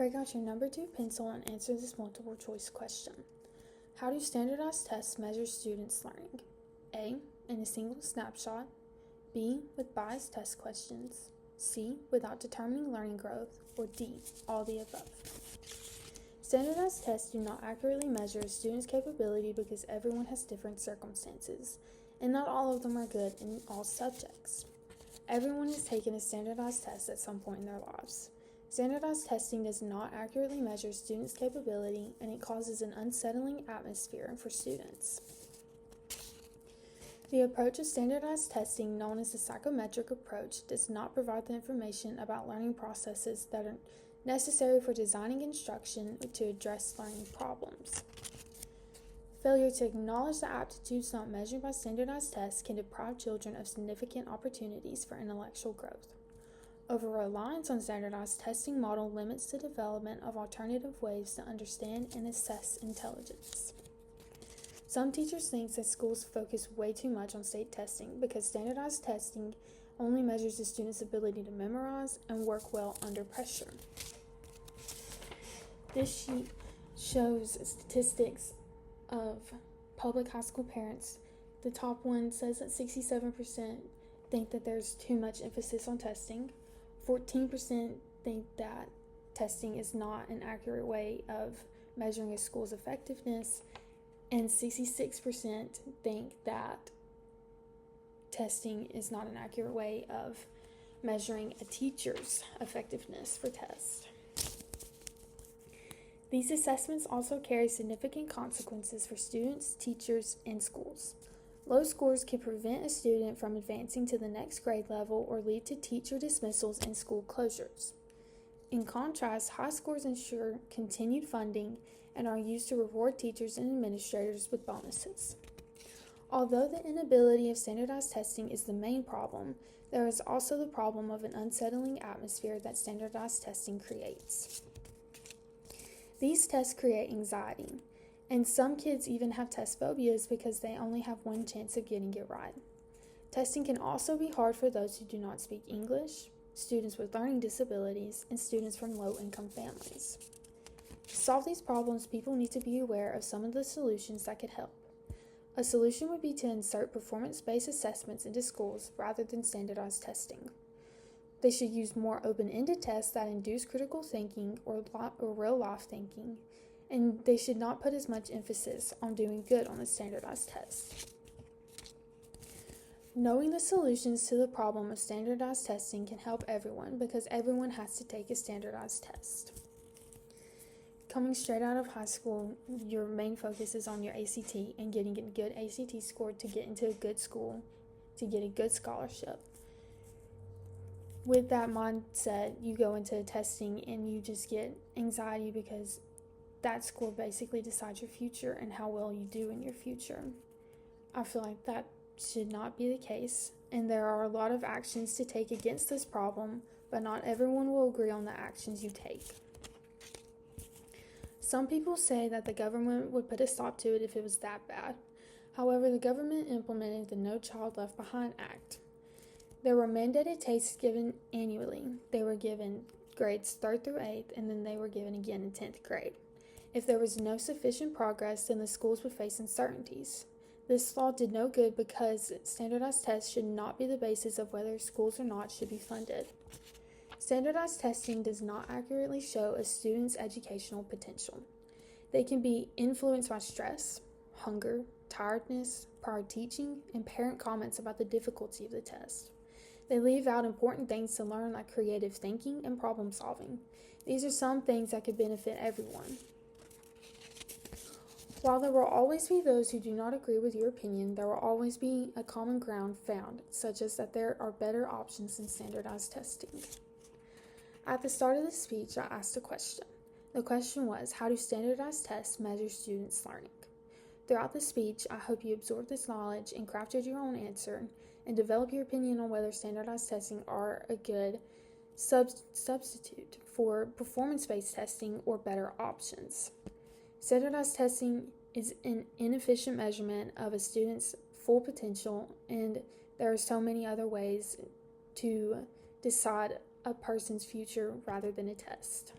Break out your number 2 pencil and answer this multiple choice question. How do standardized tests measure students' learning? A. In a single snapshot. B. With biased test questions. C. Without determining learning growth. Or D. All the above. Standardized tests do not accurately measure a student's capability because everyone has different circumstances, and not all of them are good in all subjects. Everyone has taken a standardized test at some point in their lives. Standardized testing does not accurately measure students' capability, and it causes an unsettling atmosphere for students. The approach of standardized testing, known as the psychometric approach, does not provide the information about learning processes that are necessary for designing instruction to address learning problems. Failure to acknowledge the aptitudes not measured by standardized tests can deprive children of significant opportunities for intellectual growth. Over-reliance on standardized testing model limits the development of alternative ways to understand and assess intelligence. Some teachers think that schools focus way too much on state testing because standardized testing only measures the student's ability to memorize and work well under pressure. This sheet shows statistics of public high school parents. The top one says that 67% think that there's too much emphasis on testing. 14% think that testing is not an accurate way of measuring a school's effectiveness, and 66% think that testing is not an accurate way of measuring a teacher's effectiveness for tests. These assessments also carry significant consequences for students, teachers, and schools. Low scores can prevent a student from advancing to the next grade level or lead to teacher dismissals and school closures. In contrast, high scores ensure continued funding and are used to reward teachers and administrators with bonuses. Although the inability of standardized testing is the main problem, there is also the problem of an unsettling atmosphere that standardized testing creates. These tests create anxiety, and some kids even have test phobias because they only have one chance of getting it right. Testing can also be hard for those who do not speak English, students with learning disabilities, and students from low-income families. To solve these problems, people need to be aware of some of the solutions that could help. A solution would be to insert performance-based assessments into schools rather than standardized testing. They should use more open-ended tests that induce critical thinking or real-life thinking, and they should not put as much emphasis on doing good on the standardized test. Knowing the solutions to the problem of standardized testing can help everyone because everyone has to take a standardized test. Coming straight out of high school, your main focus is on your ACT and getting a good ACT score to get into a good school, to get a good scholarship. With that mindset, you go into testing and you just get anxiety because that score basically decides your future and how well you do in your future. I feel like that should not be the case, and there are a lot of actions to take against this problem, but not everyone will agree on the actions you take. Some people say that the government would put a stop to it if it was that bad. However, the government implemented the No Child Left Behind Act. There were mandated tests given annually. They were given grades 3rd through 8th, and then they were given again in 10th grade. If there was no sufficient progress, then the schools would face uncertainties. This law did no good because standardized tests should not be the basis of whether schools or not should be funded. Standardized testing does not accurately show a student's educational potential. They can be influenced by stress, hunger, tiredness, prior teaching, and parent comments about the difficulty of the test. They leave out important things to learn like creative thinking and problem solving. These are some things that could benefit everyone. While there will always be those who do not agree with your opinion, there will always be a common ground found, such as that there are better options than standardized testing. At the start of the speech, I asked a question. The question was, how do standardized tests measure students' learning? Throughout the speech, I hope you absorbed this knowledge and crafted your own answer and develop your opinion on whether standardized testing are a good substitute for performance-based testing or better options. Standardized testing is an inefficient measurement of a student's full potential, and there are so many other ways to decide a person's future rather than a test.